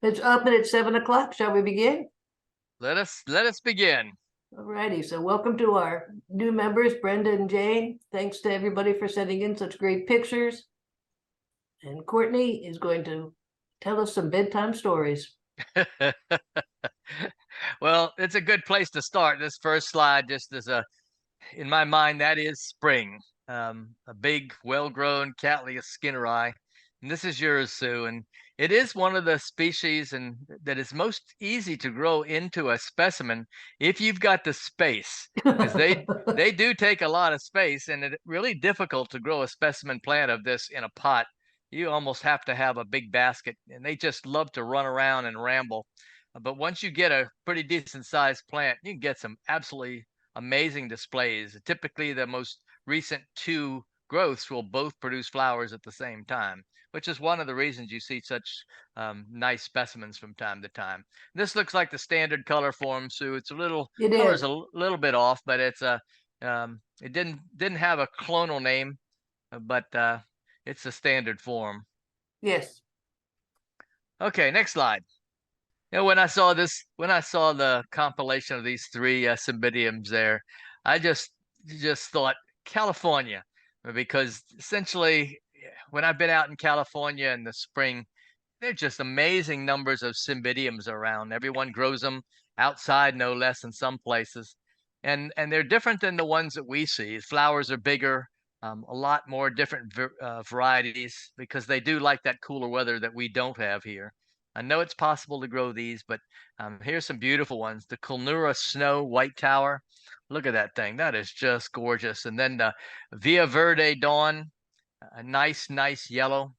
It's up and it's 7 o'clock. Shall we begin? Let us begin. Alrighty, so welcome to our new members, Brenda and Jane. Thanks to everybody for sending in such great pictures. And Courtney is going to tell us some bedtime stories. Well, it's a good place to start. This first slide, just as in my mind, that is spring. A big, well-grown Cattleya skinneri. And this is yours, Sue. And it is one of the species and that is most easy to grow into a specimen if you've got the space, because they do take a lot of space, and it's really difficult to grow a specimen plant of this in a pot. You almost have to have a big basket, and they just love to run around and ramble. But once you get a pretty decent sized plant, you can get some absolutely amazing displays. Typically, the most recent two growths will both produce flowers at the same time, which is one of the reasons you see such nice specimens from time to time. This looks like the standard color form, Sue. It's a little It color's is. a little bit off, but it's a it didn't have a clonal name, but it's a standard form. Yes. Okay, next slide. When I saw the compilation of these three cymbidiums there, I just thought California, because essentially when I've been out in California in the spring, there are just amazing numbers of cymbidiums around. Everyone grows them outside, no less, in some places, and they're different than the ones that we see. Flowers are bigger, a lot more different varieties, because they do like that cooler weather that we don't have here. I know it's possible to grow these, but here's some beautiful ones. The Kulnura Snow White Tower. Look at that thing. That is just gorgeous. And then the Via Verde Dawn, a nice yellow,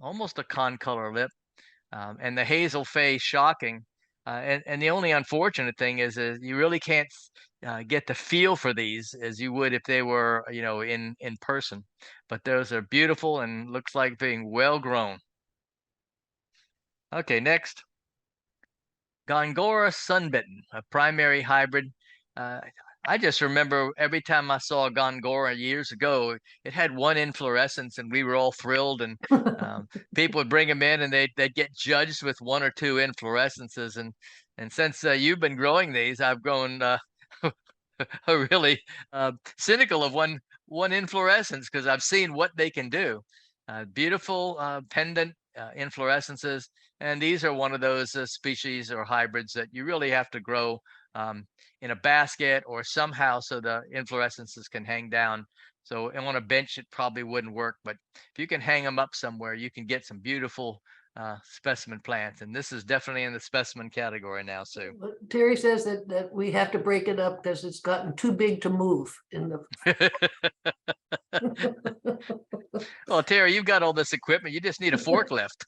almost a concolor lip. And the Hazel Fay Shocking. And the only unfortunate thing is you really can't get the feel for these as you would if they were, in person. But those are beautiful and looks like being well grown. Okay, next. Gongora Sunbitten, a primary hybrid. Uh, I just remember every time I saw a Gongora years ago, it had one inflorescence, and we were all thrilled. And people would bring them in, and they'd get judged with one or two inflorescences. And since you've been growing these, I've grown really cynical of one inflorescence, because I've seen what they can do. Beautiful pendant inflorescences. And these are one of those species or hybrids that you really have to grow in a basket or somehow so the inflorescences can hang down. So on a bench, it probably wouldn't work. But if you can hang them up somewhere, you can get some beautiful specimen plants. And this is definitely in the specimen category now, Sue. Terry says that we have to break it up because it's gotten too big to move in the. Well, Terry, you've got all this equipment. You just need a forklift.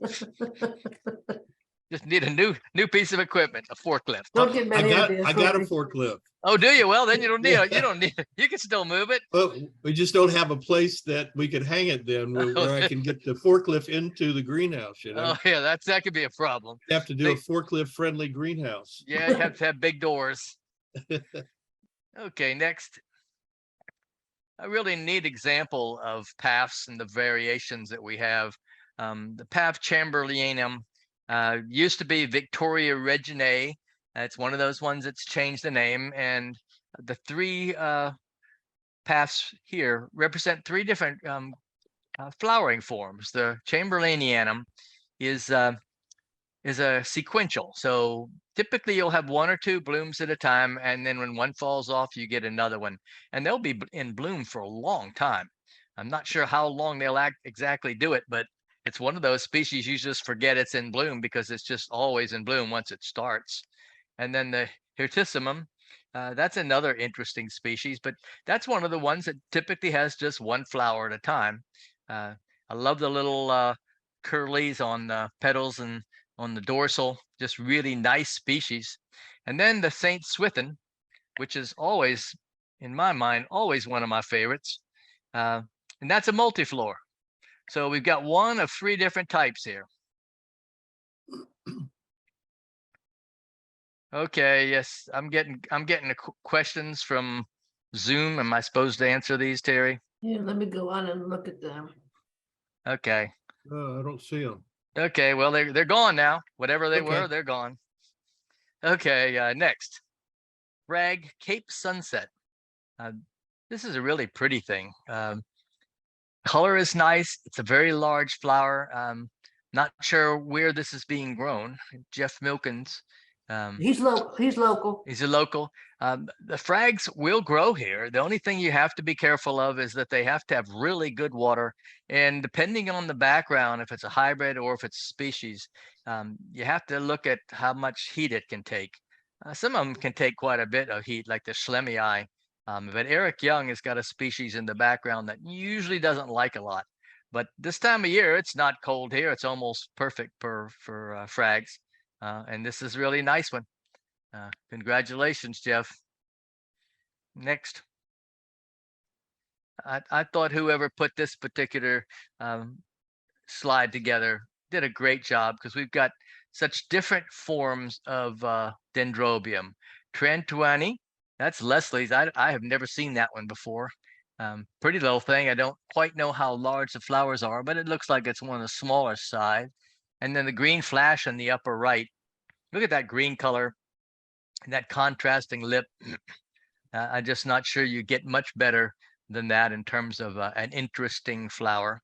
Just need a new piece of equipment, a forklift. Don't get many ideas. I got a forklift. Oh, do you? Well, then you don't need it. You don't need it. You can still move it. But we just don't have a place that we could hang it then where I can get the forklift into the greenhouse, Oh, yeah, that could be a problem. You have to do a forklift friendly greenhouse. Yeah, you have to have big doors. Okay, next. A really neat example of paths and the variations that we have. The path Chamberlainum used to be Victoria Reginae. It's one of those ones that's changed the name. And the three paths here represent three different flowering forms. The Chamberlainianum is a sequential. So typically you'll have one or two blooms at a time, and then when one falls off, you get another one. And they'll be in bloom for a long time. I'm not sure how long they'll exactly do it, but it's one of those species you just forget it's in bloom because it's just always in bloom once it starts. And then the Hirtissimum, that's another interesting species, but that's one of the ones that typically has just one flower at a time. I love the little curlies on the petals and on the dorsal, just really nice species. And then the Saint Swithin, which is always, in my mind, always one of my favorites. And that's a multiflora. So we've got one of three different types here. Okay, yes, I'm getting questions from Zoom. Am I supposed to answer these, Terry? Yeah, let me go on and look at them. Okay. I don't see them. Okay, well, they're gone now. Whatever they Okay. were, they're gone. Okay, next. Frag Cape Sunset. Uh, this is a really pretty thing. Color is nice. It's a very large flower. Not sure where this is being grown. Jeff Milkins. He's local. He's local. He's a local. The frags will grow here. The only thing you have to be careful of is that they have to have really good water. And depending on the background, if it's a hybrid or if it's a species, you have to look at how much heat it can take. Some of them can take quite a bit of heat, like the Schlemmii. But Eric Young has got a species in the background that usually doesn't like a lot. But this time of year, it's not cold here. It's almost perfect for frags. And this is a really nice one. Congratulations, Jeff. Next. I thought whoever put this particular slide together did a great job, because we've got such different forms of Dendrobium. Trantuani, that's Leslie's. I have never seen that one before. Pretty little thing. I don't quite know how large the flowers are, but it looks like it's one of the smaller side. And then the green flash in the upper right. Look at that green color and that contrasting lip. I'm just not sure you get much better than that in terms of an interesting flower.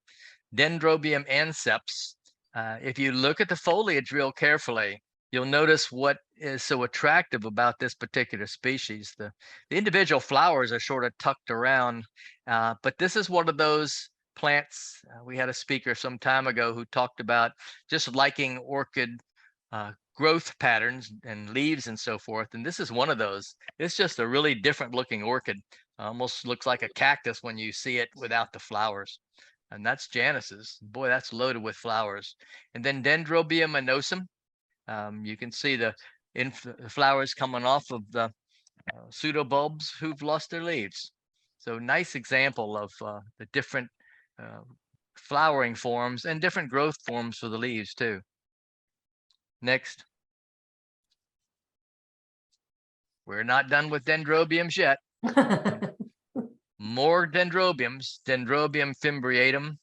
Dendrobium anceps. If you look at the foliage real carefully, you'll notice what is so attractive about this particular species. The individual flowers are sort of tucked around, but this is one of those plants. We had a speaker some time ago who talked about just liking orchid growth patterns and leaves and so forth. And this is one of those. It's just a really different looking orchid. Almost looks like a cactus when you see it without the flowers. And that's Janus's. Boy, that's loaded with flowers. And then Dendrobium anosum. You can see the flowers coming off of the pseudobulbs who've lost their leaves. So nice example of the different flowering forms and different growth forms for the leaves too. Next. We're not done with dendrobiums yet. More dendrobiums, Dendrobium fimbriatum.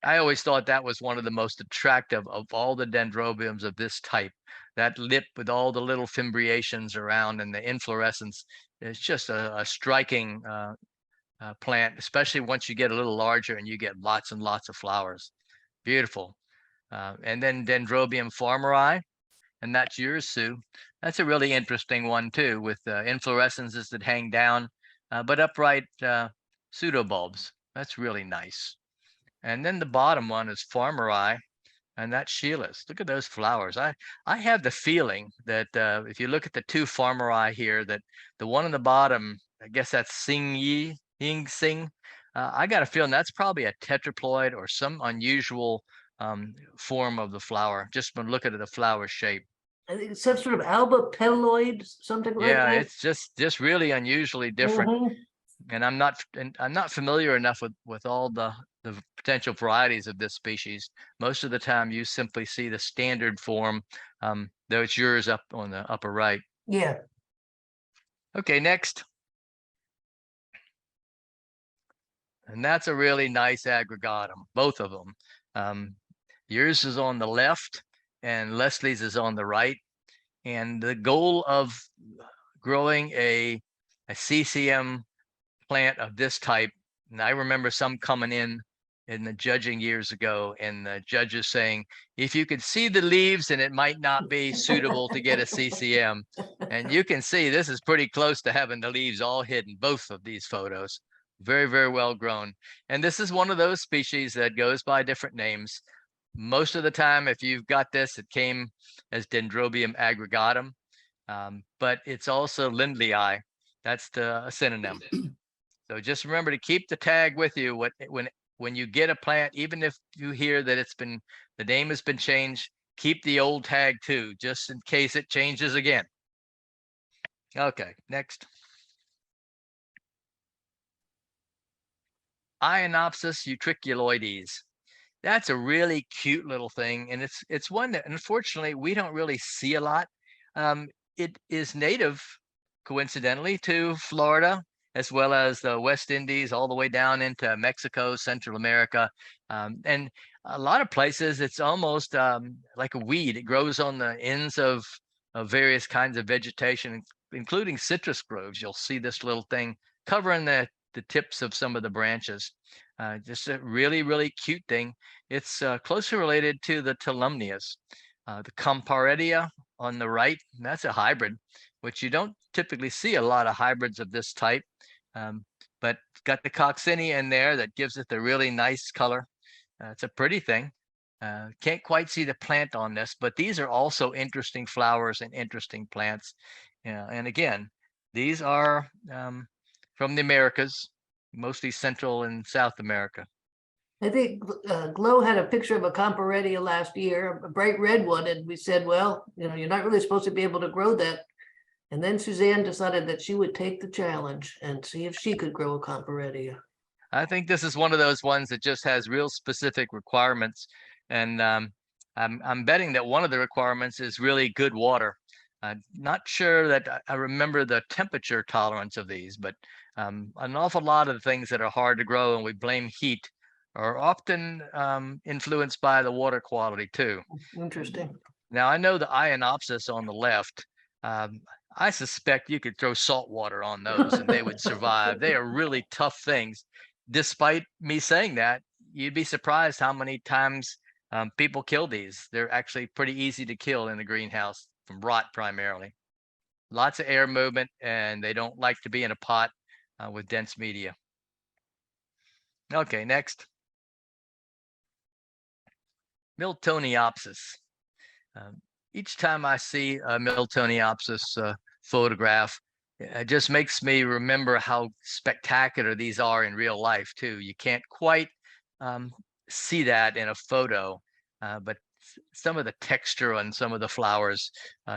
I always thought that was one of the most attractive of all the dendrobiums of this type. That lip with all the little fimbriations around and the inflorescence is just a striking plant, especially once you get a little larger and you get lots and lots of flowers. Beautiful. And then Dendrobium farmeri, and that's yours, Sue. That's a really interesting one too, with inflorescences that hang down, but upright pseudobulbs. That's really nice. And then the bottom one is farmeri, and that's Sheila's. Look at those flowers. I have the feeling that if you look at the two farmeri here, that the one on the bottom, I guess that's Ying Sing. I got a feeling that's probably a tetraploid or some unusual form of the flower, just from looking at the flower shape. I think it's some sort of alba petalloid, something like Yeah, that. it's just really unusually different. Mhm. And I'm not familiar enough with all the potential varieties of this species. Most of the time you simply see the standard form, though it's yours up on the upper right. Yeah. Okay, next. And that's a really nice aggregatum, both of them. Yours is on the left and Leslie's is on the right. And the goal of growing a CCM plant of this type, and I remember some coming in the judging years ago, and the judges saying, if you could see the leaves, then it might not be suitable to get a CCM. And you can see this is pretty close to having the leaves all hidden, both of these photos. Very, very well grown. And this is one of those species that goes by different names. Most of the time, if you've got this, it came as Dendrobium aggregatum, but it's also Lindleyi. That's the synonym. So just remember to keep the tag with you when you get a plant, even if you hear that the name has been changed, keep the old tag too, just in case it changes again. Okay, next. Ionopsis utriculoides. That's a really cute little thing, and it's one that unfortunately we don't really see a lot. It is native, coincidentally, to Florida as well as the West Indies, all the way down into Mexico, Central America. And a lot of places, it's almost like a weed. It grows on the ends of various kinds of vegetation, including citrus groves. You'll see this little thing covering the tips of some of the branches. Just a really, really cute thing. It's closely related to the Tolumnias. The Comparetia on the right, that's a hybrid, which you don't typically see a lot of hybrids of this type. But got the coccinea in there that gives it the really nice color. It's a pretty thing. Can't quite see the plant on this, but these are also interesting flowers and interesting plants. And again, these are from the Americas, mostly Central and South America. I think Glow had a picture of a Comparetia last year, a bright red one, and we said, well, you're not really supposed to be able to grow that. And then Suzanne decided that she would take the challenge and see if she could grow a Comparetia. I think this is one of those ones that just has real specific requirements. And I'm betting that one of the requirements is really good water. I'm not sure that I remember the temperature tolerance of these, but an awful lot of the things that are hard to grow and we blame heat are often influenced by the water quality too. Interesting. Now, I know the Ionopsis on the left. I suspect you could throw salt water on those and they would survive. They are really tough things. Despite me saying that, you'd be surprised how many times people kill these. They're actually pretty easy to kill in the greenhouse from rot primarily. Lots of air movement, and they don't like to be in a pot with dense media. Okay, next. Miltoniopsis. Each time I see a Miltoniopsis photograph, it just makes me remember how spectacular these are in real life too. You can't quite see that in a photo, but some of the texture on some of the flowers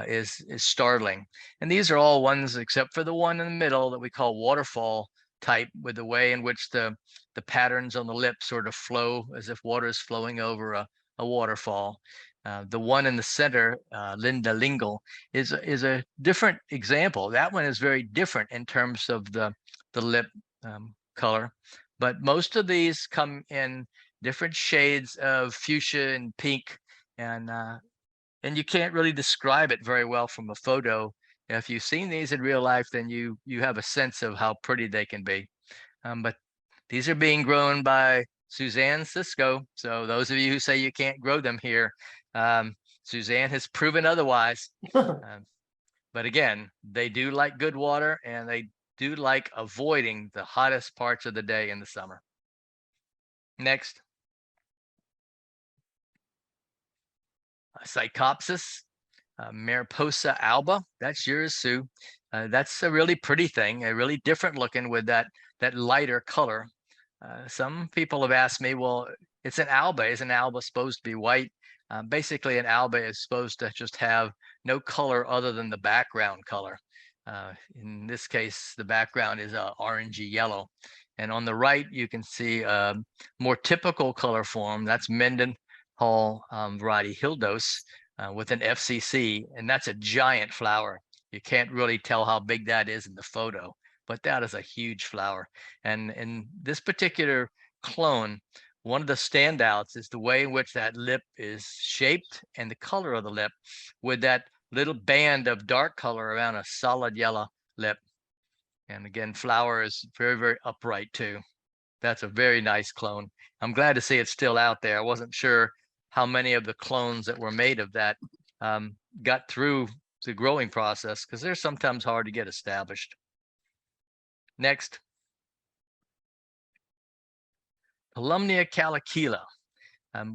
is startling. And these are all ones except for the one in the middle that we call waterfall type, with the way in which the patterns on the lip sort of flow as if water is flowing over a waterfall. The one in the center, Linda Lingle, is a different example. That one is very different in terms of the lip color, but most of these come in different shades of fuchsia and pink, and you can't really describe it very well from a photo. If you've seen these in real life, then you have a sense of how pretty they can be. But these are being grown by Suzanne Cisco. So those of you who say you can't grow them here, Suzanne has proven otherwise. But again, they do like good water, and they do like avoiding the hottest parts of the day in the summer. Next. Psychopsis, Mariposa alba. That's yours, Sue. That's a really pretty thing, a really different looking with that lighter color. Some people have asked me, well, it's an alba. Is an alba supposed to be white? Basically, an alba is supposed to just have no color other than the background color. In this case, the background is orangey yellow. And on the right, you can see a more typical color form. That's Mendenhall variety Hildos with an FCC, and that's a giant flower. You can't really tell how big that is in the photo, but that is a huge flower. And in this particular clone, one of the standouts is the way in which that lip is shaped and the color of the lip, with that little band of dark color around a solid yellow lip. And again, flower is very, very upright too. That's a very nice clone. I'm glad to see it's still out there. I wasn't sure how many of the clones that were made of that got through the growing process, because they're sometimes hard to get established. Next. Columnia calicula.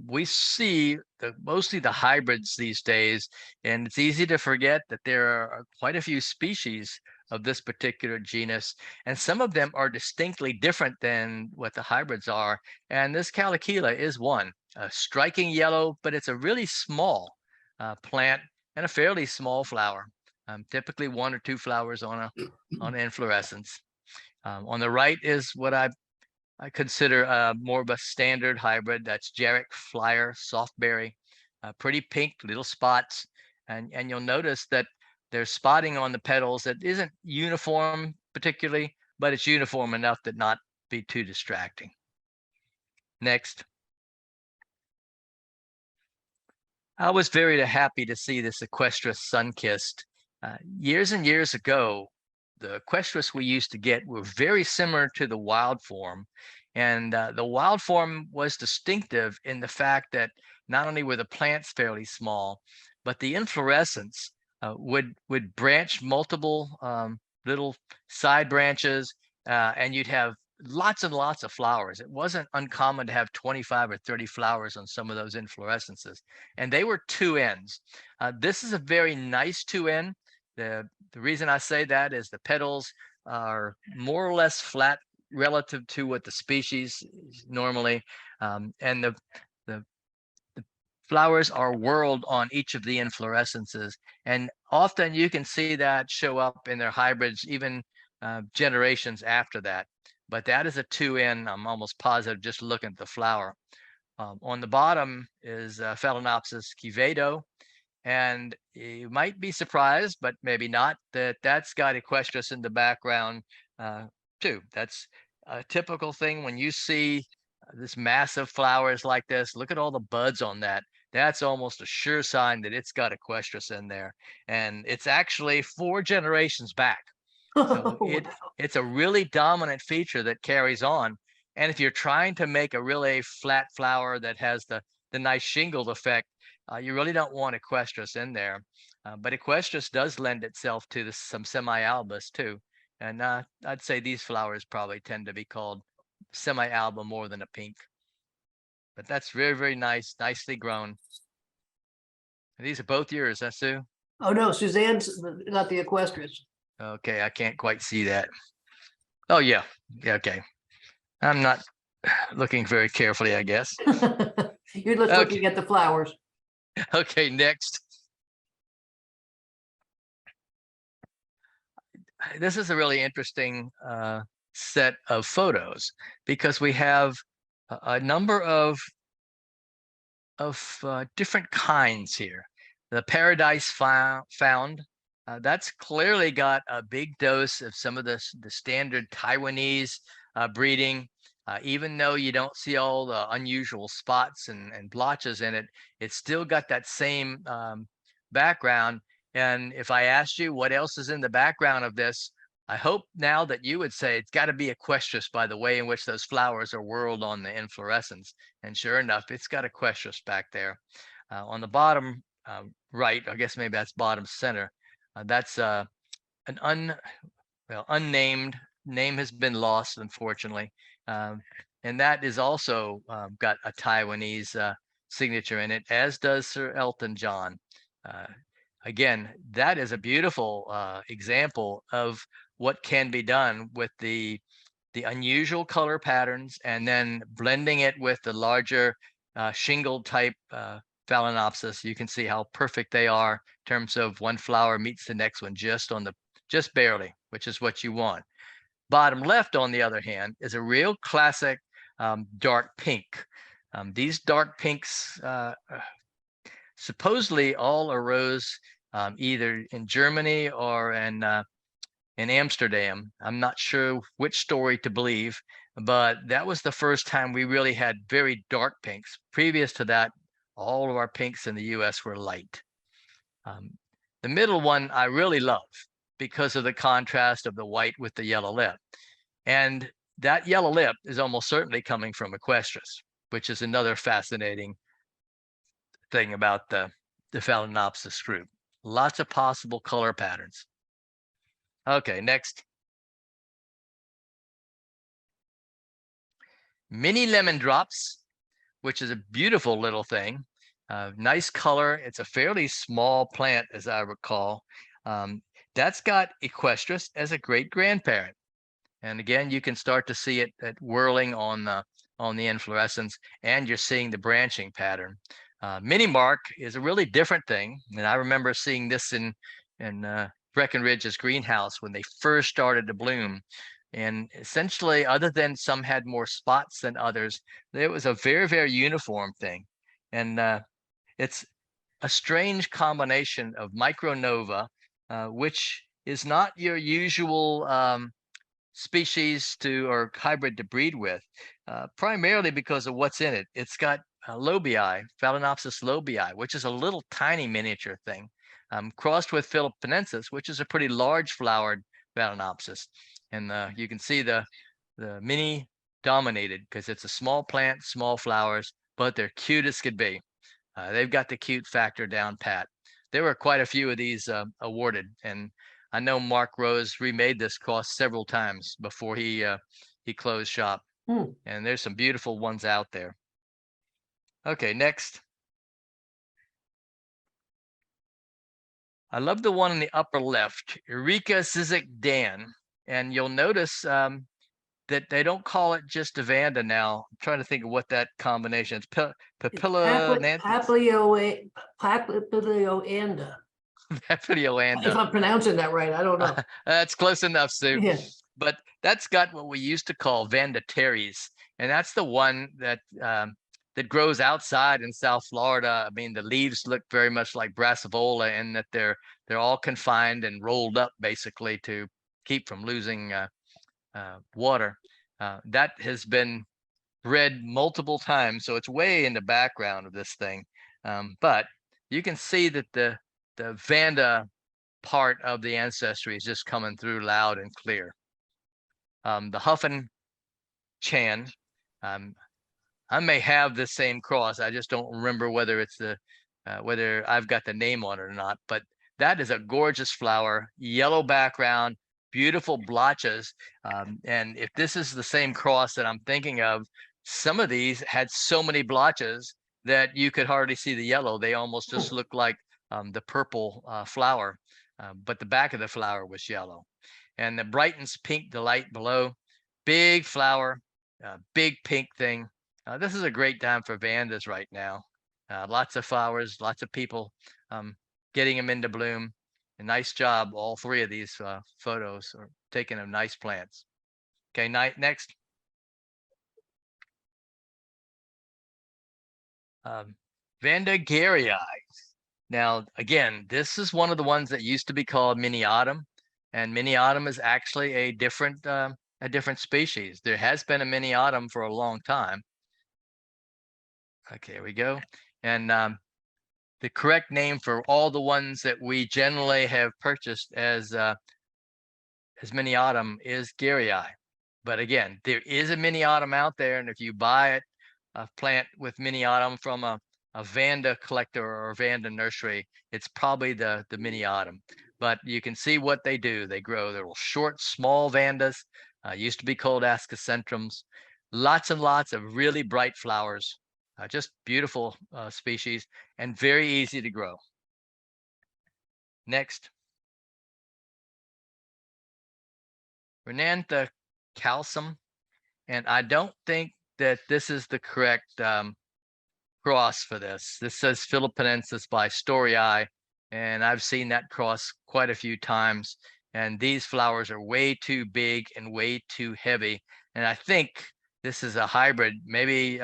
We see mostly the hybrids these days, and it's easy to forget that there are quite a few species of this particular genus, and some of them are distinctly different than what the hybrids are. And this calicula is one, a striking yellow, but it's a really small plant and a fairly small flower. Typically 1 or 2 flowers on inflorescence. On the right is what I consider more of a standard hybrid. That's Jarrick Flyer Softberry, pretty pink, little spots. And you'll notice that there's spotting on the petals that isn't uniform particularly, but it's uniform enough to not be too distracting. Next. I was very happy to see this Equestris sun-kissed. Years and years ago, the Equestris we used to get were very similar to the wild form. And the wild form was distinctive in the fact that not only were the plants fairly small, but the inflorescence would branch multiple little side branches, and you'd have lots and lots of flowers. It wasn't uncommon to have 25 or 30 flowers on some of those inflorescences, and they were 2Ns. This is a very nice 2N. The reason I say that is the petals are more or less flat relative to what the species is normally, and the flowers are whorled on each of the inflorescences, and often you can see that show up in their hybrids even generations after that. But that is a 2N, I'm almost positive, just looking at the flower. On the bottom is Phalaenopsis cuvedo, and you might be surprised, but maybe not, that that's got Equestris in the background too. That's a typical thing when you see this massive flowers like this. Look at all the buds on that. That's almost a sure sign that it's got Equestris in there, and it's actually 4 generations back. So it's a really dominant feature that carries on. And if you're trying to make a really flat flower that has the nice shingled effect, you really don't want Equestris in there. But Equestris does lend itself to some semi-albus too. And I'd say these flowers probably tend to be called semi-alba more than a pink. But that's very, very nice, nicely grown. And these are both yours, huh, Sue? Oh, no, Suzanne's got the Equestris. Okay, I can't quite see that. Oh, yeah. Yeah, okay. I'm not looking very carefully, I guess. You're just looking at the flowers. Okay, next. This is a really interesting set of photos because we have a number of different kinds here. The Paradise Found, that's clearly got a big dose of some of the standard Taiwanese breeding. Even though you don't see all the unusual spots and blotches in it, it's still got that same background. And if I asked you what else is in the background of this, I hope now that you would say it's got to be Equestris by the way in which those flowers are whorled on the inflorescence. And sure enough, it's got Equestris back there. On the bottom right, I guess maybe that's bottom center, that's an unnamed, name has been lost, unfortunately. And that is also got a Taiwanese signature in it, as does Sir Elton John. Again, that is a beautiful example of what can be done with the unusual color patterns and then blending it with the larger shingled type Phalaenopsis. You can see how perfect they are in terms of one flower meets the next one just barely, which is what you want. Bottom left, on the other hand, is a real classic dark pink. These dark pinks supposedly all arose either in Germany or in Amsterdam. I'm not sure which story to believe, but that was the first time we really had very dark pinks. Previous to that, all of our pinks in the US were light. The middle one I really love because of the contrast of the white with the yellow lip. And that yellow lip is almost certainly coming from Equestris, which is another fascinating thing about the Phalaenopsis group. Lots of possible color patterns. Okay, next. Mini lemon drops, which is a beautiful little thing. Nice color. It's a fairly small plant, as I recall. That's got Equestris as a great grandparent. And again, you can start to see it whirling on the inflorescence, and you're seeing the branching pattern. Mini Mark is a really different thing. And I remember seeing this in Breckenridge's greenhouse when they first started to bloom. And essentially, other than some had more spots than others, it was a very, very uniform thing. And it's a strange combination of micronova, which is not your usual species to or hybrid to breed with, primarily because of what's in it. It's got lobii, Phalaenopsis lobii, which is a little tiny miniature thing, crossed with Philippenensis, which is a pretty large flowered Phalaenopsis. And you can see the mini dominated because it's a small plant, small flowers, but they're cute as could be. They've got the cute factor down pat. There were quite a few of these awarded, and I know Mark Rose remade this cross several times before he closed shop. And there's some beautiful ones out there. Okay, next. I love the one in the upper left, Eureka Zizek Dan. And you'll notice that they don't call it just a Vanda now. I'm trying to think of what that combination is. Papilla Papilioanda. Papilioanda. If I'm pronouncing that right, I don't know. That's close enough, Sue. Yeah. But that's got what we used to call Vanda teres, and that's the one that that grows outside in South Florida. I mean, the leaves look very much like Brassivola in that they're all confined and rolled up basically to keep from losing water. That has been bred multiple times, so it's way in the background of this thing. But you can see that the Vanda part of the ancestry is just coming through loud and clear. The Huffin Chan, I may have the same cross. I just don't remember whether it's whether I've got the name on it or not. But that is a gorgeous flower, yellow background, beautiful blotches. And if this is the same cross that I'm thinking of, some of these had so many blotches that you could hardly see the yellow. They almost just looked like the purple flower, but the back of the flower was yellow. And the brightens pink delight below, big flower, big pink thing. This is a great time for Vandas right now. Lots of flowers, lots of people getting them into bloom. A nice job. All three of these photos are taken of nice plants. Okay, next. Vanda Garryi. Now, again, this is one of the ones that used to be called Miniatum, and Miniatum is actually a different species. There has been a Miniatum for a long time. Okay, here we go. And the correct name for all the ones that we generally have purchased as Miniatum is Garryi. But again, there is a Miniatum out there, and if you buy a plant with Miniatum from a Vanda collector or a Vanda nursery, it's probably the Miniatum. But you can see what they do. They grow little short, small Vandas, used to be called Ascocentrums. Lots and lots of really bright flowers, just beautiful species and very easy to grow. Next. Renantha calcium. And I don't think that this is the correct cross for this. This says Philippenensis by Storii, and I've seen that cross quite a few times. And these flowers are way too big and way too heavy. And I think this is a hybrid. Maybe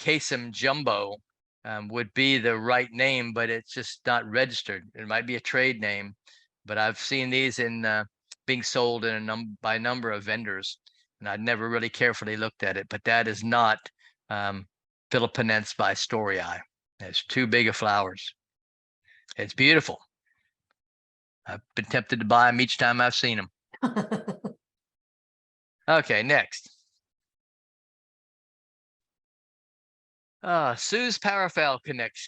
Casem Jumbo would be the right name, but it's just not registered. It might be a trade name, but I've seen these in being sold in by a number of vendors, and I'd never really carefully looked at it. But that is not Philippenensis by Storii. It's too big of flowers. It's beautiful. I've been tempted to buy them each time I've seen them. Okay, next. Sue's Paraphal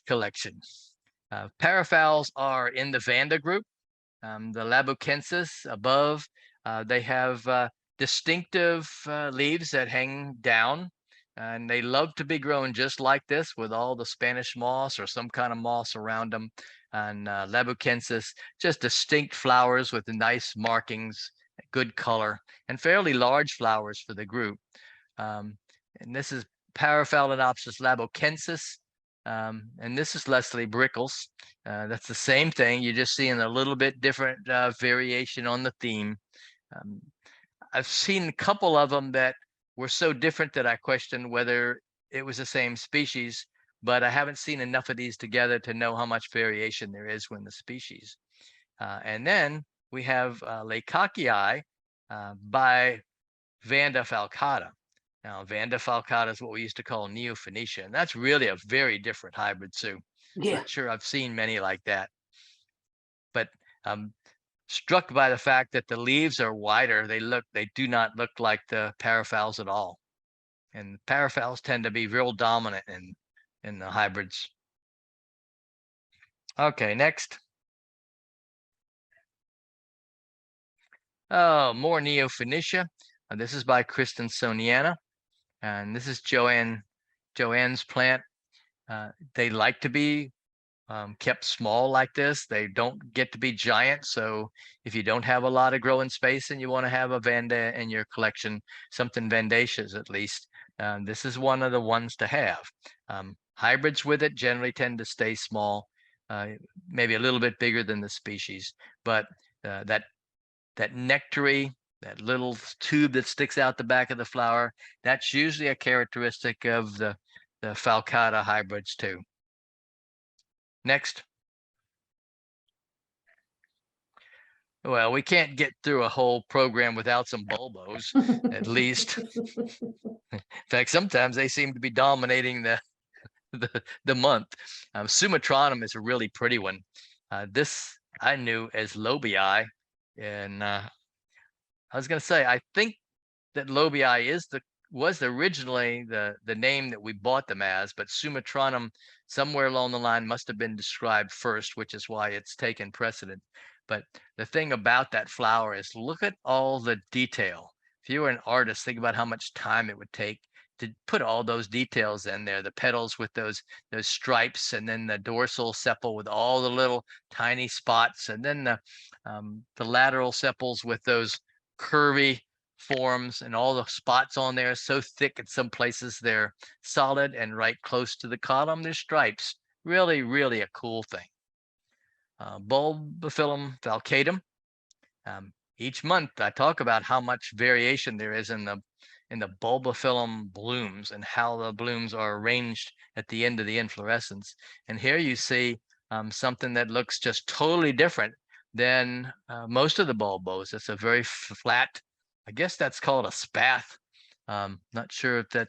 collection. Paraphals are in the Vanda group. The Labucensis above, they have distinctive leaves that hang down, and they love to be grown just like this with all the Spanish moss or some kind of moss around them. And Labucensis, just distinct flowers with the nice markings, good color, and fairly large flowers for the group. And this is Paraphalaenopsis labucensis, and this is Leslie Brickles. That's the same thing. You're just seeing a little bit different variation on the theme. I've seen a couple of them that were so different that I questioned whether it was the same species, but I haven't seen enough of these together to know how much variation there is within the species. And then we have Leikakii, by Vanda falcata. Now, Vanda falcata is what we used to call Neo-Phoenicia, and that's really a very different hybrid, Sue. Yeah. Not sure I've seen many like that. But struck by the fact that the leaves are wider, they do not look like the paraphals at all. And paraphals tend to be real dominant in the hybrids. Okay, next. Oh, more Neo-Phoenicia. This is by Kristinsoniana, and this is Joanne's plant. They like to be kept small like this. They don't get to be giant. So if you don't have a lot of growing space and you want to have a Vanda in your collection, something Vandaceous at least, this is one of the ones to have. Hybrids with it generally tend to stay small, maybe a little bit bigger than the species, but that nectary, that little tube that sticks out the back of the flower, that's usually a characteristic of the falcata hybrids too. Next. Well, we can't get through a whole program without some bulbos, at least. In fact, sometimes they seem to be dominating the month. Sumatranum is a really pretty one. This I knew as lobii, and I was going to say, I think that lobii was originally the name that we bought them as, but Sumatranum somewhere along the line must have been described first, which is why it's taken precedent. But the thing about that flower is, look at all the detail. If you were an artist, think about how much time it would take to put all those details in there. The petals with those stripes, and then the dorsal sepal with all the little tiny spots, and then the lateral sepals with those curvy forms, and all the spots on there so thick in some places they're solid, and right close to the column there's stripes. Really, really a cool thing. Bulbophyllum falcatum. Each month I talk about how much variation there is in the bulbophyllum blooms, and how the blooms are arranged at the end of the inflorescence. And here you see something that looks just totally different than most of the bulbos. It's a very flat, I guess that's called a spath. Not sure if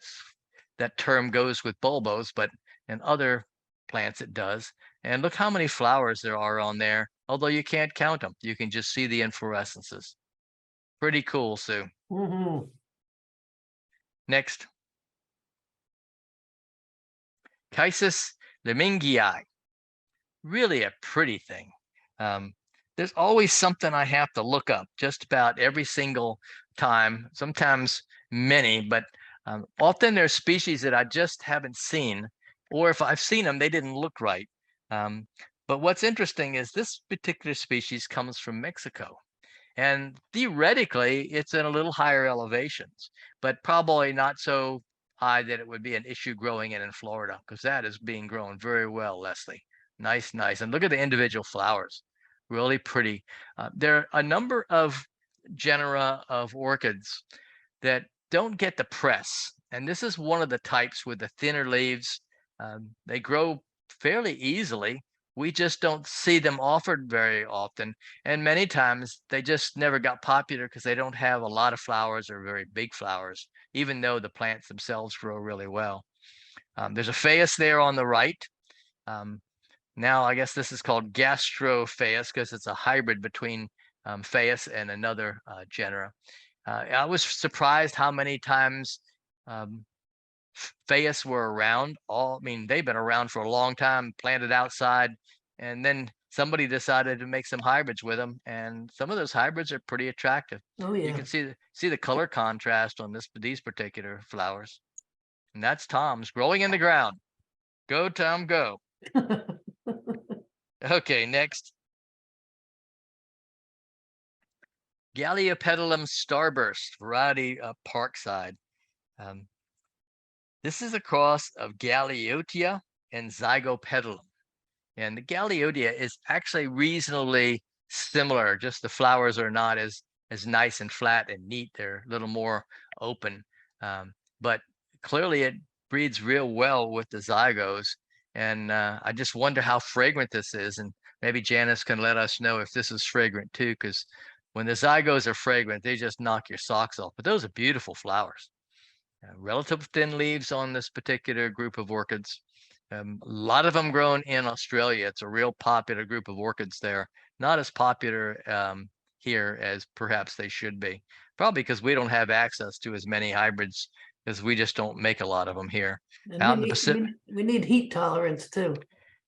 that term goes with bulbos, but in other plants it does. And look how many flowers there are on there. Although you can't count them, you can just see the inflorescences. Pretty cool, Sue. Mm-hmm. Next. Chysis lemingii. Really a pretty thing. There's always something I have to look up just about every single time, sometimes many, but often there's species that I just haven't seen, or if I've seen them, they didn't look right. But what's interesting is this particular species comes from Mexico, and theoretically it's in a little higher elevations, but probably not so high that it would be an issue growing in Florida, because that is being grown very well, Leslie. Nice, nice. And look at the individual flowers. Really pretty. There are a number of genera of orchids that don't get the press. And this is one of the types with the thinner leaves. They grow fairly easily. We just don't see them offered very often. And many times they just never got popular because they don't have a lot of flowers or very big flowers, even though the plants themselves grow really well. There's a phaeus there on the right. Now, I guess this is called gastrophaeus because it's a hybrid between phaeus and another genera. I was surprised how many times phaeus were around. They've been around for a long time, planted outside, and then somebody decided to make some hybrids with them, and some of those hybrids are pretty attractive. Oh yeah. You can see the color contrast on these particular flowers. And that's Tom's growing in the ground. Go, Tom, go. Okay, next. Galliopetalum starburst, variety of Parkside. This is a cross of Galliotea and Zygopetalum. And the Galliotea is actually reasonably similar, just the flowers are not as nice and flat and neat. They're a little more open. But clearly it breeds real well with the zygos. And I just wonder how fragrant this is. And maybe Janice can let us know if this is fragrant too, because When the zygos are fragrant, they just knock your socks off. But those are beautiful flowers. Relative thin leaves on this particular group of orchids. A lot of them grown in Australia. It's a real popular group of orchids there. Not as popular here as perhaps they should be. Probably because we don't have access to as many hybrids, because we just don't make a lot of them here. And Out in the Pacific, we need heat tolerance too.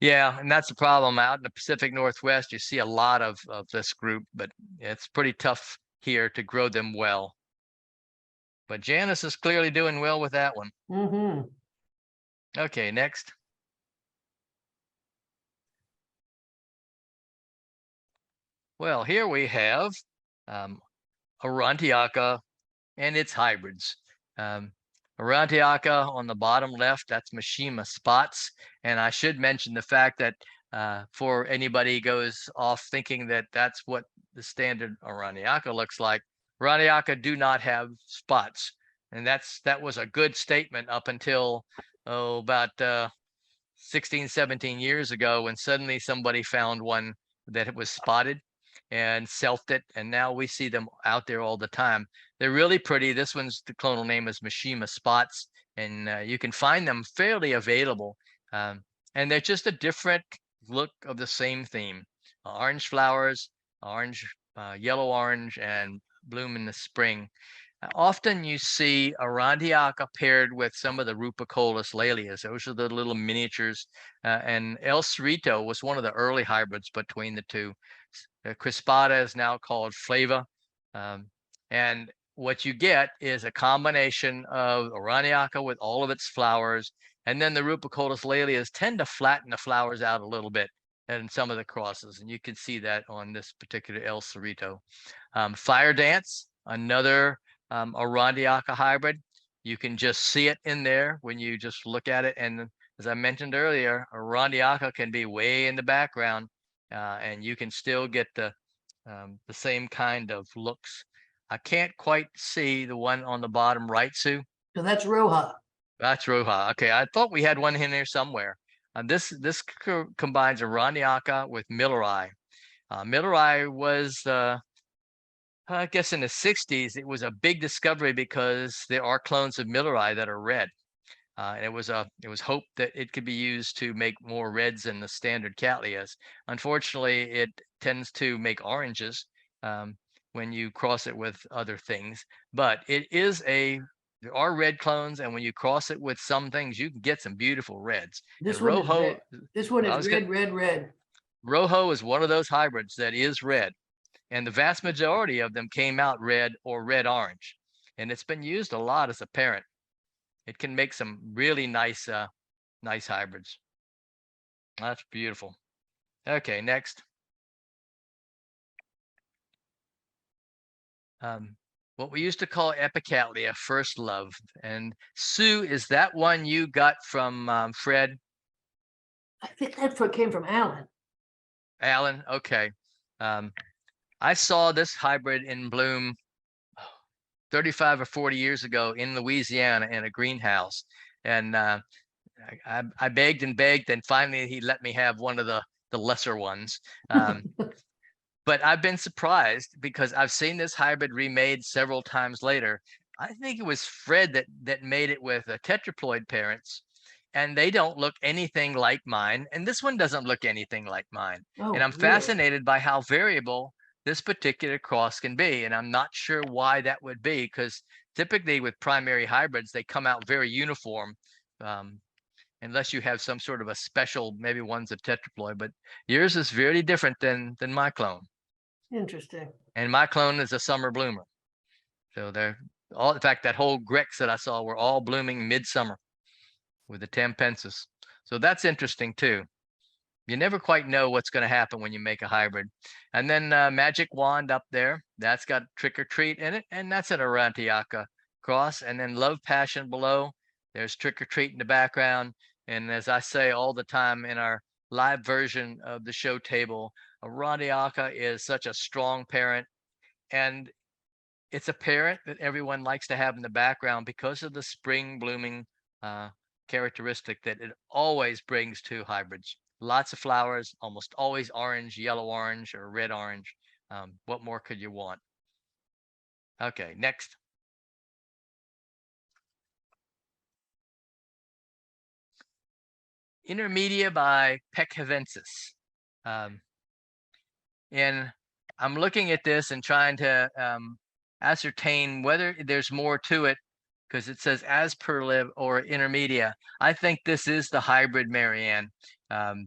yeah, and that's the problem. Out in the Pacific Northwest, you see a lot of this group, but it's pretty tough here to grow them well. But Janice is clearly doing well with that one. Mm-hmm. Okay, next. Well, here we have Aurantiaca and its hybrids. Aurantiaca on the bottom left, that's Mishima spots. And I should mention the fact that for anybody goes off thinking that that's what the standard Aurantiaca looks like, Aurantiaca do not have spots. And that was a good statement up until about 16, 17 years ago, when suddenly somebody found one that was spotted and selfed it, and now we see them out there all the time. They're really pretty. This one's, the clonal name is Mishima spots, and you can find them fairly available. And they're just a different look of the same theme. Orange flowers, orange, yellow orange, and bloom in the spring. Often you see Aurantiaca paired with some of the Rupicolous Lalias. Those are the little miniatures. And El Cerrito was one of the early hybrids between the two. Crispata is now called Flava. And what you get is a combination of Aurantiaca with all of its flowers. And then the Rupicolous Lalias tend to flatten the flowers out a little bit in some of the crosses. And you can see that on this particular El Cerrito. Fire Dance, another Aurantiaca hybrid. You can just see it in there when you just look at it. And as I mentioned earlier, Aurantiaca can be way in the background, and you can still get the same kind of looks. I can't quite see the one on the bottom right, Sue. So that's Roja. That's Roja. Okay, I thought we had one in there somewhere. This combines Aurantiaca with Millerai. Millerai was I guess in the 60s, it was a big discovery because there are clones of Millerai that are red. And it was hoped that it could be used to make more reds than the standard Cattleyas. Unfortunately, it tends to make oranges when you cross it with other things. But there are red clones, and when you cross it with some things, you can get some beautiful reds. This And one Rojo, is red. This one is red. Rojo is one of those hybrids that is red. And the vast majority of them came out red or red-orange. And it's been used a lot as a parent. It can make some really nice hybrids. That's beautiful. Okay, next. What we used to call Epicattleya, first love. And Sue, is that one you got from Fred? I think that came from Alan. Alan, okay. I saw this hybrid in bloom 35 or 40 years ago in Louisiana in a greenhouse. And I begged and begged, and finally he let me have one of the lesser ones. But I've been surprised because I've seen this hybrid remade several times later. I think it was Fred that made it with tetraploid parents, and they don't look anything like mine. And this one doesn't look anything like mine. Oh, and I'm really? fascinated by how variable this particular cross can be. And I'm not sure why that would be, because typically with primary hybrids, they come out very uniform, unless you have some sort of a special, maybe one's a tetraploid, but yours is very different than my clone. Interesting. And my clone is a summer bloomer. So they're all, in fact, that whole Grex that I saw were all blooming midsummer with the Tampensis. So that's interesting too. You never quite know what's going to happen when you make a hybrid. And then Magic Wand up there, that's got Trick or Treat in it, and that's an Aurantiaca cross. And then Love Passion below, there's Trick or Treat in the background. And as I say all the time in our live version of the show table, Aurantiaca is such a strong parent, and it's a parent that everyone likes to have in the background because of the spring blooming characteristic that it always brings to hybrids. Lots of flowers, almost always orange, yellow orange, or red orange, What more could you want? Okay, next. Intermedia by Peccavensis. And I'm looking at this and trying to ascertain whether there's more to it, because it says as per lib or intermedia. I think this is the hybrid, Marianne.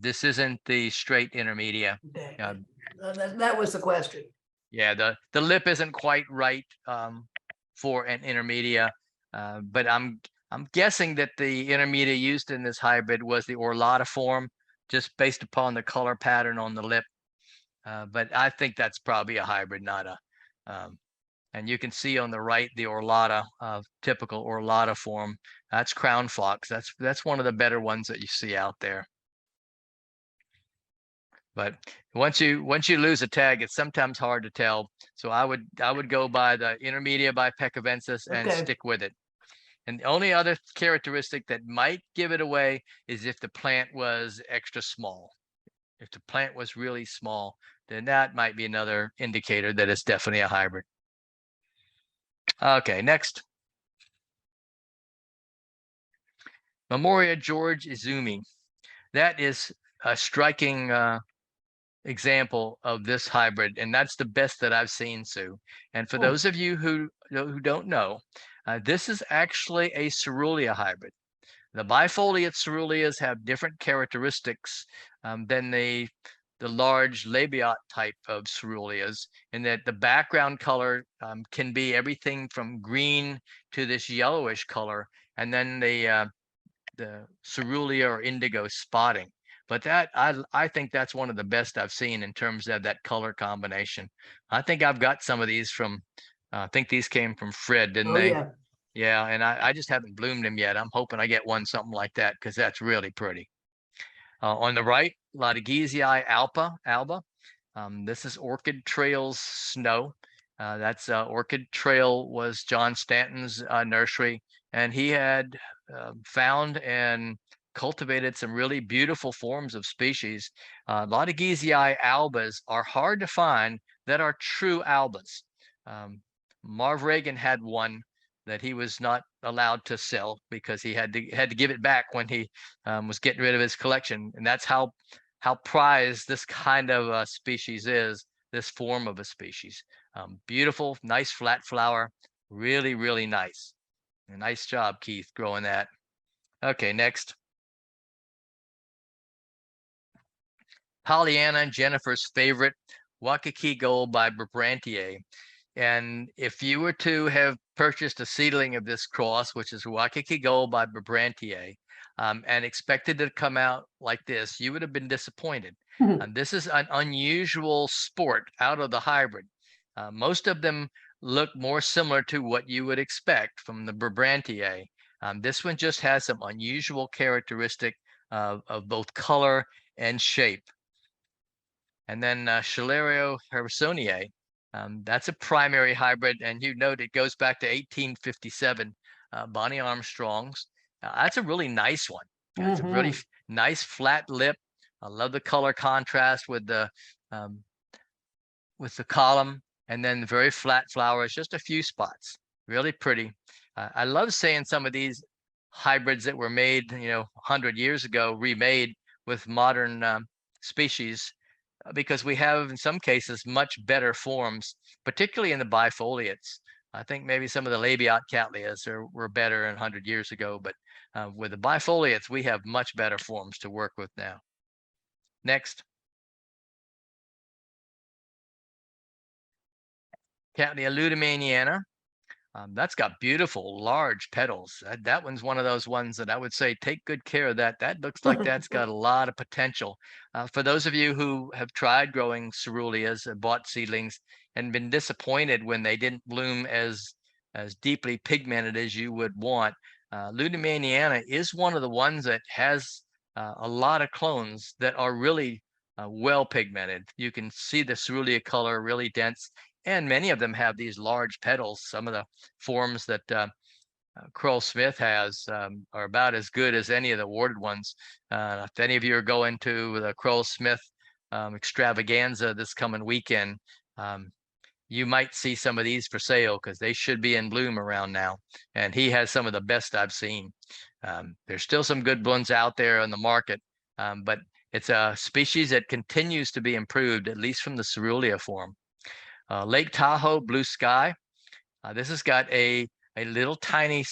This isn't the straight intermedia. Okay. That was the question. Yeah, the lip isn't quite right for an intermedia, but I'm guessing that the intermedia used in this hybrid was the orlata form, just based upon the color pattern on the lip. But I think that's probably a hybrid, not a. And you can see on the right the orlata, typical orlata form. That's crown fox. That's one of the better ones that you see out there. But once you lose a tag, it's sometimes hard to tell. So I would go by the intermedia by Peccavensis and Okay. stick with it. And the only other characteristic that might give it away is if the plant was extra small. If the plant was really small, then that might be another indicator that it's definitely a hybrid. Okay, next. Memoria George Izumi. That is a striking example of this hybrid, and that's the best that I've seen, Sue. And for those of you who don't know, this is actually a cerulean hybrid. The bifoliate ceruleas have different characteristics than the large labiate type of ceruleas, in that the background color can be everything from green to this yellowish color, and then the cerulea or indigo spotting. But that I think that's one of the best I've seen in terms of that color combination. I think I've got some of these from, I think these came from Fred, didn't they? Yeah. Yeah, and I just haven't bloomed them yet. I'm hoping I get one something like that, because that's really pretty. On the right, Latiguisii alba. This is Orchid Trail's Snow. That's Orchid Trail was John Stanton's nursery, and he had found and cultivated some really beautiful forms of species. Latiguisii albas are hard to find that are true albas. Marv Reagan had one that he was not allowed to sell because he had to give it back when he was getting rid of his collection, and that's how prized this kind of species is. This form of a species, beautiful, nice flat flower, really, really nice. And nice job, Keith, growing that. Okay, next. Pollyanna and Jennifer's favorite, Waikiki Gold by Brabrantier. And if you were to have purchased a seedling of this cross, which is Waikiki Gold by Brabrantier, and expected to come out like this, you would have been disappointed. This is an unusual sport out of the hybrid. Most of them look more similar to what you would expect from the Brabrantier. This one just has some unusual characteristic of both color and shape. And then Schillerio Harrisoniae, that's a primary hybrid, and you note it goes back to 1857, Bonnie Armstrong's. That's a really nice one. It's a really nice flat lip. I love the color contrast with the column, and then the very flat flowers, just a few spots. Really pretty. I love seeing some of these hybrids that were made, 100 years ago, remade with modern species, because we have in some cases much better forms, particularly in the bifoliates. I think maybe some of the labiate cattleyas were better 100 years ago, but with the bifoliates, we have much better forms to work with now. Next. Cattleya ludemaniana. That's got beautiful large petals. That one's one of those ones that I would say take good care of that. That looks like that's got a lot of potential. For those of you who have tried growing ceruleas and bought seedlings and been disappointed when they didn't bloom as deeply pigmented as you would want, ludemaniana is one of the ones that has a lot of clones that are really well pigmented. You can see the cerulea color really dense. And many of them have these large petals. Some of the forms that Crowell Smith has are about as good as any of the awarded ones. If any of you are going to the Crowell Smith extravaganza this coming weekend, you might see some of these for sale because they should be in bloom around now. And he has some of the best I've seen. There's still some good ones out there on the market, but it's a species that continues to be improved, at least from the cerulean form. Lake Tahoe blue sky. This has got a little tiny,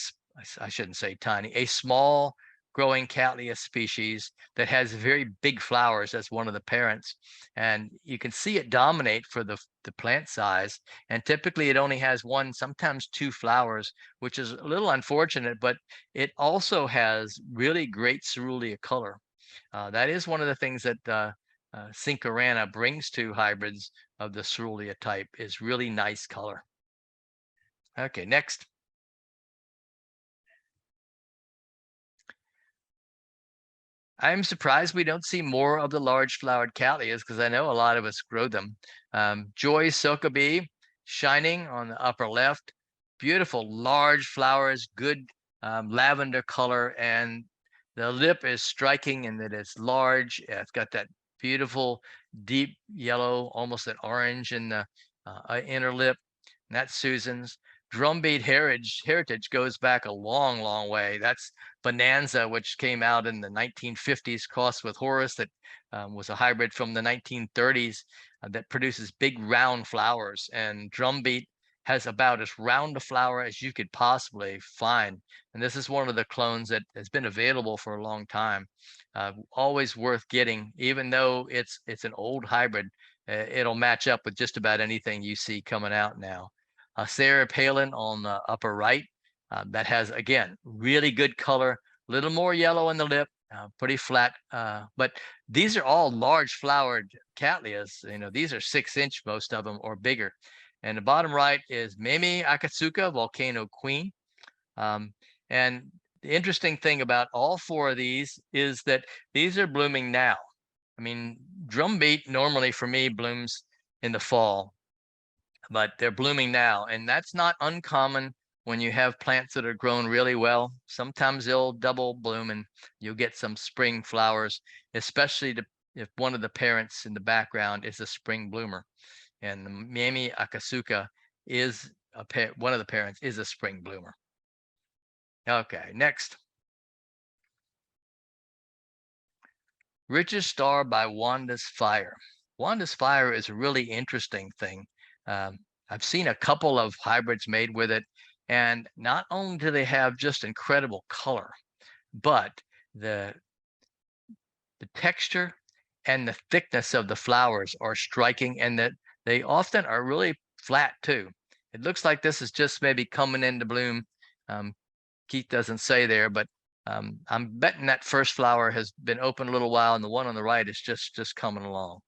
I shouldn't say tiny, a small growing Cattleya species that has very big flowers as one of the parents. And you can see it dominate for the plant size. And typically it only has one, sometimes two flowers, which is a little unfortunate, but it also has really great cerulean color. That is one of the things that Cincarana brings to hybrids of the cerulean type, is really nice color. Okay, next. I'm surprised we don't see more of the large flowered Cattleyas because I know a lot of us grow them. Joy Silkabee, shining on the upper left. Beautiful large flowers, good lavender color, and the lip is striking in that it's large. It's got that beautiful deep yellow, almost an orange in the inner lip. And that's Susan's. Drumbeat heritage goes back a long, long way. That's Bonanza, which came out in the 1950s, crossed with Horus, that was a hybrid from the 1930s that produces big round flowers. And Drumbeat has about as round a flower as you could possibly find. And this is one of the clones that has been available for a long time. Always worth getting, even though it's an old hybrid. It'll match up with just about anything you see coming out now. Sarah Palin on the upper right, that has, again, really good color, a little more yellow in the lip, pretty flat, but these are all large flowered Cattleyas. You know, these are 6-inch, most of them, or bigger. And the bottom right is Mimi Akatsuka, Volcano Queen. And the interesting thing about all four of these is that these are blooming now. I mean, Drumbeat normally for me blooms in the fall, but they're blooming now. And that's not uncommon when you have plants that are grown really well. Sometimes they'll double bloom and you'll get some spring flowers, especially if one of the parents in the background is a spring bloomer. And the Mimi Akatsuka is one of the parents is a spring bloomer. Okay, next. Richest Star by Wanda's Fire. Wanda's Fire is a really interesting thing. I've seen a couple of hybrids made with it, and not only do they have just incredible color, but the texture and the thickness of the flowers are striking, and that they often are really flat too. It looks like this is just maybe coming into bloom. Keith doesn't say there, but I'm betting that first flower has been open a little while, and the one on the right is just coming along.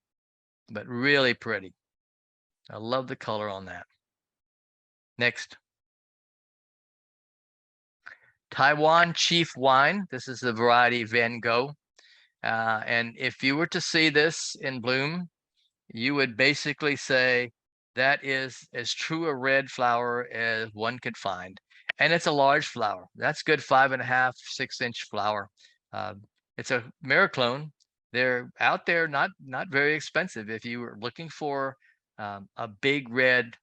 But really pretty. I love the color on that. Next. Taiwan Chief Wine. This is the variety Van Gogh. And if you were to see this in bloom, you would basically say that is as true a red flower as one could find. And it's a large flower. That's good 5.5, 6-inch flower. It's a Miraclone. They're out there, not very expensive if you were looking for a big red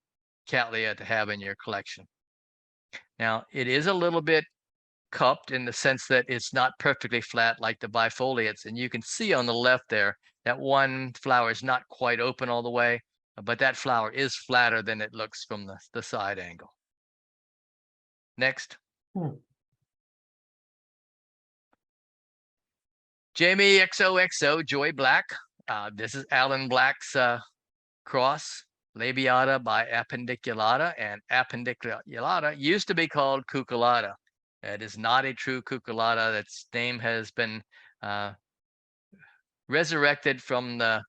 Cattleya to have in your collection. Now, it is a little bit cupped in the sense that it's not perfectly flat like the bifoliates. And you can see on the left there, that one flower is not quite open all the way, but that flower is flatter than it looks from the side angle. Next. Jamie XOXO, Joy Black. This is Alan Black's cross, Labiata by Appendiculata, and Appendiculata used to be called Cucullata. It is not a true Cucullata. Its name has been resurrected from the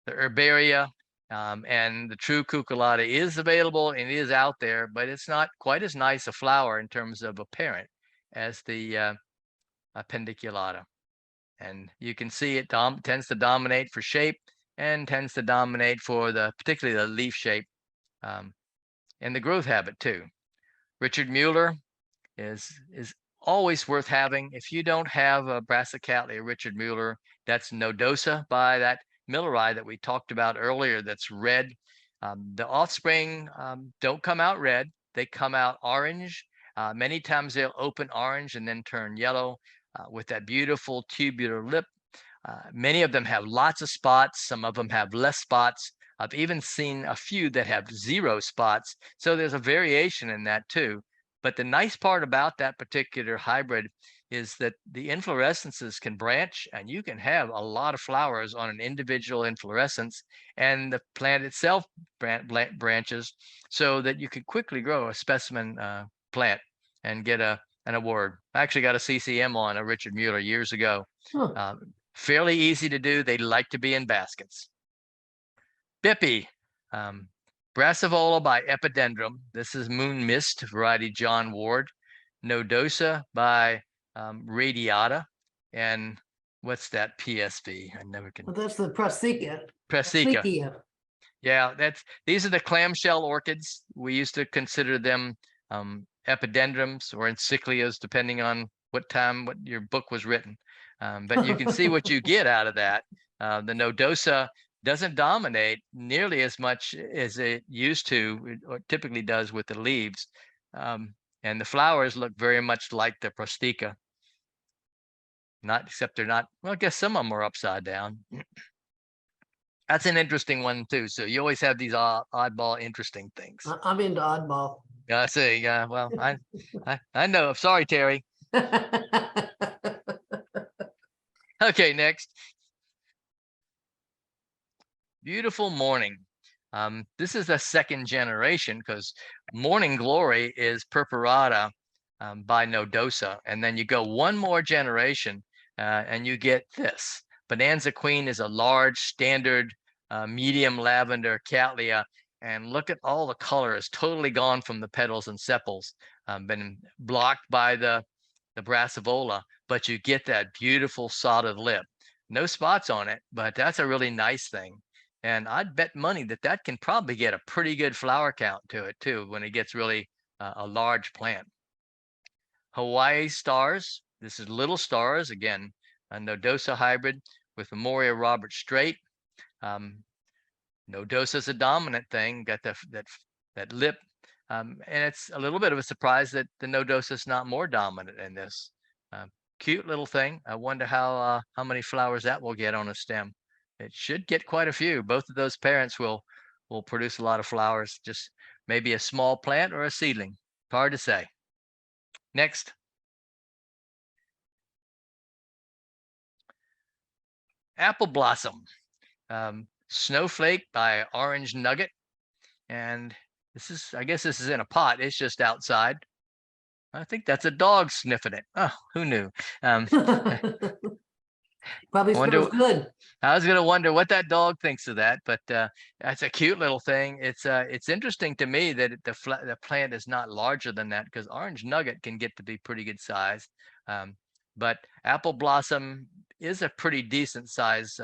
herbaria, and the true Cucullata is available and is out there, but it's not quite as nice a flower in terms of a parent as the Appendiculata. And you can see it tends to dominate for shape and tends to dominate for particularly the leaf shape, and the growth habit too. Richard Mueller is always worth having. If you don't have a Brassicatlia Richard Mueller, that's Nodosa by that milleri that we talked about earlier that's red. The offspring don't come out red. They come out orange. Many times they'll open orange and then turn yellow with that beautiful tubular lip. Many of them have lots of spots. Some of them have less spots. I've even seen a few that have 0 spots. So there's a variation in that too. But the nice part about that particular hybrid is that the inflorescences can branch, and you can have a lot of flowers on an individual inflorescence, and the plant itself branches, so that you can quickly grow a specimen plant and get an award. I actually got a CCM on a Richard Mueller years ago. Huh. Fairly easy to do. They like to be in baskets. Bippy, Brassivola by Epidendrum. This is Moon Mist, variety John Ward. Nodosa by Radiata. And what's that PSV? I never can. Well, that's the Prostheca. Prostheca. Yeah, these are the clamshell orchids. We used to consider them epidendrums or encyclias, depending on what your book was written. But you can see what you get out of that. The nodosa doesn't dominate nearly as much as it used to, or typically does with the leaves. And the flowers look very much like the Prostheca. Except they're not, well, I guess some of them are upside down. That's an interesting one too. So you always have these oddball, interesting things. I'm into oddball. I see. Yeah. Well, I know. I'm sorry, Terry. Okay, next. Beautiful Morning. This is a second generation because Morning Glory is Purpurata by Nodosa. And then you go one more generation and you get this. Bonanza Queen is a large standard medium lavender Cattleya. And look at all the color is totally gone from the petals and sepals, been blocked by the Brassivola, but you get that beautiful solid lip. No spots on it, but that's a really nice thing. And I'd bet money that that can probably get a pretty good flower count to it too when it gets really a large plant. Hawaii Stars. This is Little Stars, again, a Nodosa hybrid with Memoria Robert Strait. Nodosa is a dominant thing, got that lip. And it's a little bit of a surprise that the Nodosa is not more dominant in this. Cute little thing. I wonder how many flowers that will get on a stem. It should get quite a few. Both of those parents will produce a lot of flowers, just maybe a small plant or a seedling. Hard to say. Next. Apple Blossom. Snowflake by Orange Nugget. And I guess this is in a pot. It's just outside. I think that's a dog sniffing it. Oh, who knew? Probably smells good. I was going to wonder what that dog thinks of that, but that's a cute little thing. It's interesting to me that the plant is not larger than that, because Orange Nugget can get to be pretty good size. But Apple Blossom is a pretty decent size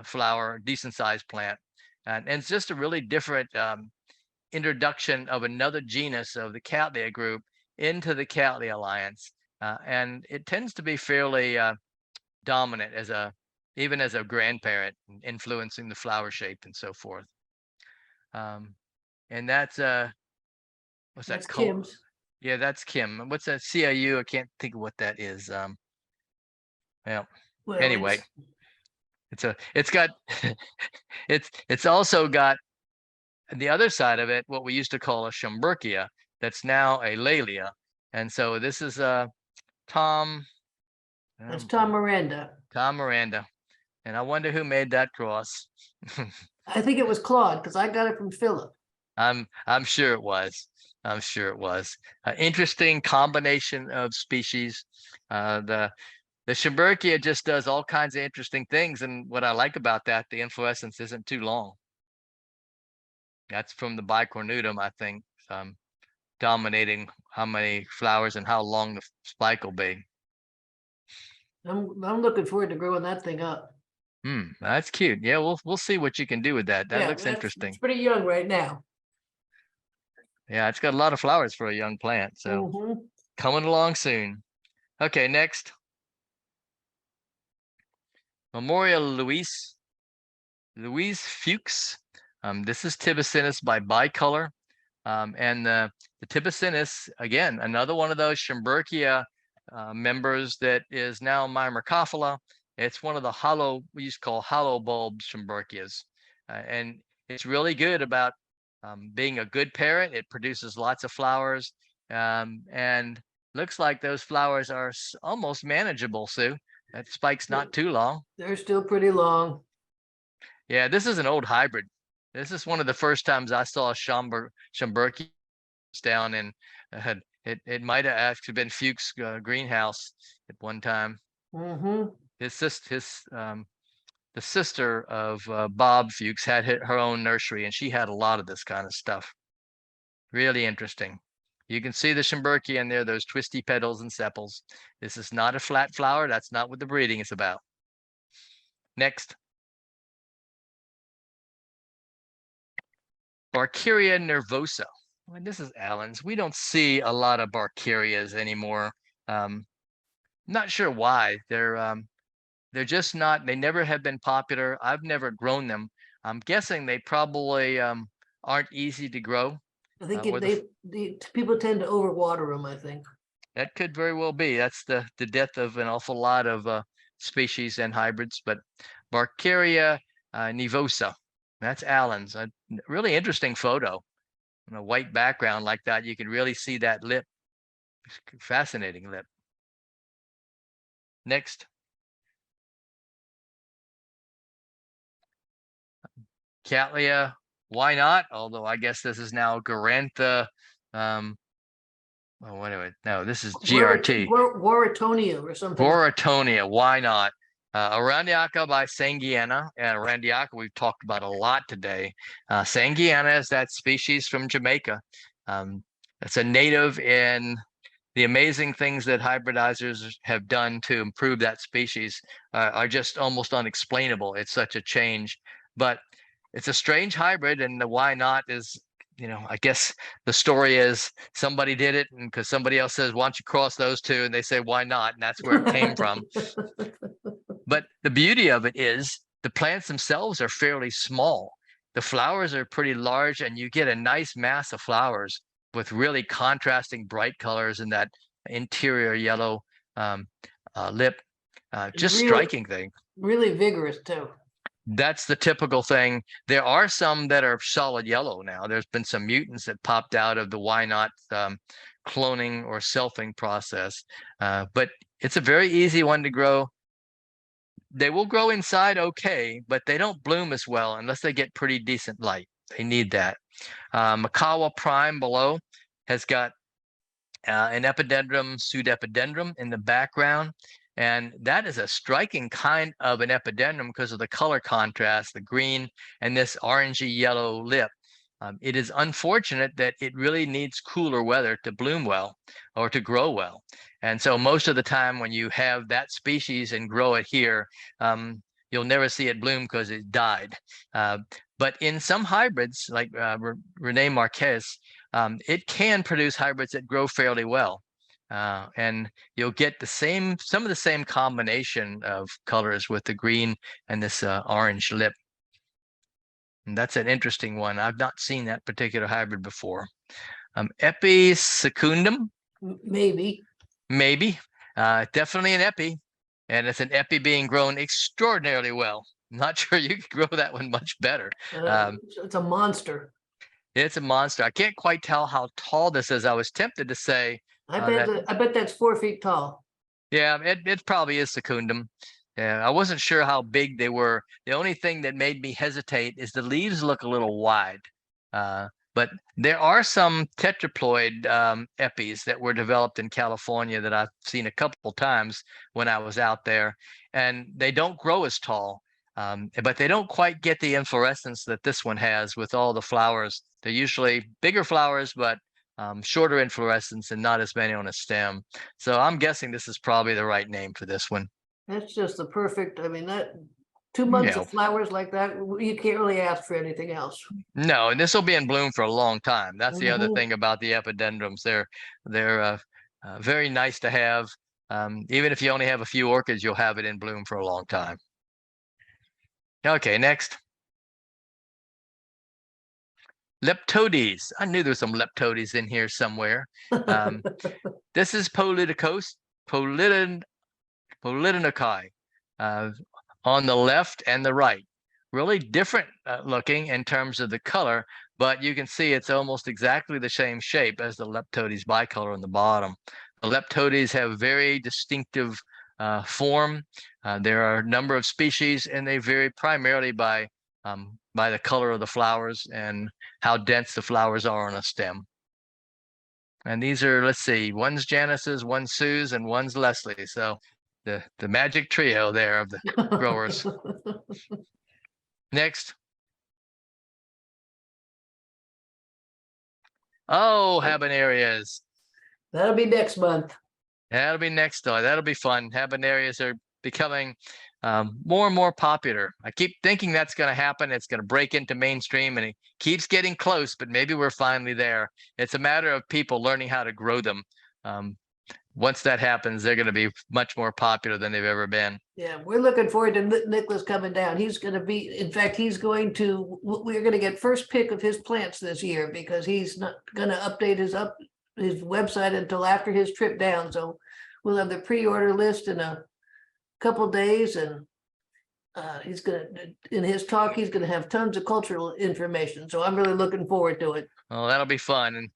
flower, decent size plant. And it's just a really different introduction of another genus of the Cattleya group into the Cattleya alliance. And it tends to be fairly dominant even as a grandparent, influencing the flower shape and so forth. And that's what's that called? Kim's. Yeah, that's Kim. What's that? CIU? I can't think of what that is. Well, anyway, it's also got the other side of it, what we used to call a Schomburgkia, that's now a Laelia. And so this is Tom. That's Tom Miranda. Tom Miranda. And I wonder who made that cross. I think it was Claude, because I got it from Philip. I'm sure it was. I'm sure it was. Interesting combination of species. The Schomburgkia just does all kinds of interesting things. And what I like about that, the inflorescence isn't too long. That's from the bicornutum, I think, dominating how many flowers and how long the spike will be. I'm looking forward to growing that thing up. That's cute. Yeah, we'll see what you can do with that. That looks interesting. It's pretty young right now. Yeah, it's got a lot of flowers for a young plant. So coming along soon. Okay, next. Memorial Luis Louise Fuchs. This is Tibacinus by bicolor. And the Tibacinus, again, another one of those Schomburgkia members that is now Myrmecophila. It's one of the hollow, we used to call hollow bulb Schomburgkias. And it's really good about being a good parent. It produces lots of flowers, and looks like those flowers are almost manageable, Sue. That spike's not too long. They're still pretty long. Yeah, this is an old hybrid. This is one of the first times I saw a Schomburgkia down in, it might have actually been Fuchs greenhouse at one time. Mm-hmm. The sister of Bob Fuchs had her own nursery, and she had a lot of this kind of stuff. Really interesting. You can see the Schomburgkia in there, those twisty petals and sepals. This is not a flat flower. That's not what the breeding is about. Next. Barkeria nervosa. Well, this is Allen's. We don't see a lot of Barkerias anymore. Not sure why. They're just not, they never have been popular. I've never grown them. I'm guessing they probably aren't easy to grow. I think the people tend to overwater them, I think. That could very well be. That's the death of an awful lot of species and hybrids. But Barkeria nervosa, that's Allen's. A really interesting photo. On a white background like that, you can really see that lip. Fascinating lip. Next. Cattleya, why not? Although I guess this is now Garantha. Oh, anyway, no, this is GRT. Waratonia or something. Waratonia, why not? Arandiaca by Sangiana. And Arandiaca we've talked about a lot today. Sangiana is that species from Jamaica. It's a native, and the amazing things that hybridizers have done to improve that species are just almost unexplainable. It's such a change. But it's a strange hybrid, and the why not is, I guess the story is somebody did it, and because somebody else says, why don't you cross those two? And they say, why not? And that's where it came from. But the beauty of it is the plants themselves are fairly small. The flowers are pretty large, and you get a nice mass of flowers with really contrasting bright colors and that interior yellow lip. Just really, striking thing. Really vigorous too. That's the typical thing. There are some that are solid yellow now. There's been some mutants that popped out of the why not cloning or selfing process. But it's a very easy one to grow. They will grow inside okay, but they don't bloom as well unless they get pretty decent light. They need that. Makawa Prime below has got an epidendrum, pseudepidendrum in the background. And that is a striking kind of an epidendrum because of the color contrast, the green and this orangey yellow lip. It is unfortunate that it really needs cooler weather to bloom well or to grow well. And so most of the time when you have that species and grow it here, you'll never see it bloom because it died. But in some hybrids, like Rene Marquez, it can produce hybrids that grow fairly well. And you'll get some of the same combination of colors with the green and this orange lip. And that's an interesting one. I've not seen that particular hybrid before. Epi secundum. Maybe. Definitely an epi. And it's an epi being grown extraordinarily well. Not sure you could grow that one much better. It's a monster. It's a monster. I can't quite tell how tall this is. I was tempted to say. I bet that's 4 feet tall. Yeah, it probably is secundum. Yeah, I wasn't sure how big they were. The only thing that made me hesitate is the leaves look a little wide. But there are some tetraploid epis that were developed in California that I've seen a couple times when I was out there, and they don't grow as tall, but they don't quite get the inflorescence that this one has with all the flowers. They're usually bigger flowers, but shorter inflorescence and not as many on a stem. So I'm guessing this is probably the right name for this one. That's just the perfect, I mean, that 2 months of flowers like that, you can't really ask for anything else. No, and this will be in bloom for a long time. That's the other thing about the epidendrums. They're very nice to have. Even if you only have a few orchids, you'll have it in bloom for a long time. Okay, next. Leptodes. I knew there was some leptodes in here somewhere. This is Polydinocae on the left and the right. Really different looking in terms of the color, but you can see it's almost exactly the same shape as the Leptodes bicolor on the bottom. The Leptodes have very distinctive form. There are a number of species, and they vary primarily by the color of the flowers and how dense the flowers are on a stem. And these are, let's see, one's Janice's, one's Sue's, and one's Leslie. So the magic trio there of the growers. Next. Oh, habanerias. That'll be next month. That'll be next. That'll be fun. Habanerias are becoming more and more popular. I keep thinking that's going to happen. It's going to break into mainstream, and it keeps getting close, but maybe we're finally there. It's a matter of people learning how to grow them. Once that happens, they're going to be much more popular than they've ever been. Yeah, we're looking forward to Nicholas coming down. He's going to be, in fact, we're going to get first pick of his plants this year, because he's not going to update his website until after his trip down. So we'll have the pre-order list in a couple days, and he's going to, in his talk, he's going to have tons of cultural information. So I'm really looking forward to it. Well, that'll be fun. And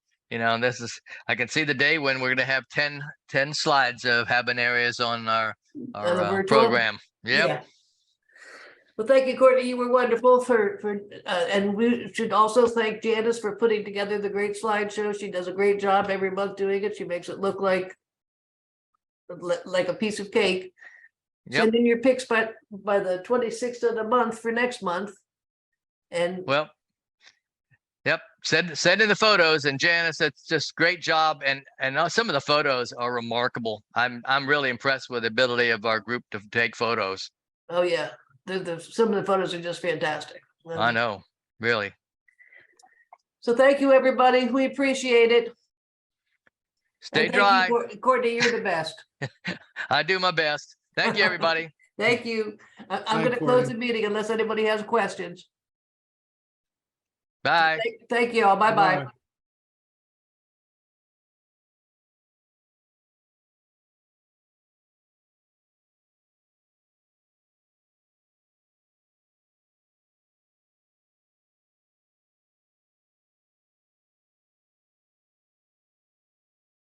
this is, I can see the day when we're going to have 10 slides of habanerias on our program. Yep. Yeah. Well, thank you, Courtney. You were wonderful and we should also thank Janice for putting together the great slideshow. She does a great job every month doing it. She makes it look like a piece of cake. Yep. Send in your pics by the 26th of the month for next month. And well, yep. Send in the photos, and Janice, it's just great job. And some of the photos are remarkable. I'm really impressed with the ability of our group to take photos. oh yeah, some of the photos are just fantastic. I know, really. So thank you, everybody. We appreciate it. Stay And dry. thank you, Courtney, you're the best. I do my best. Thank you, everybody. Thank you. I'm Bye, going to close Courtney. the meeting unless anybody has questions. Bye. Thank you all. Bye-bye. Bye.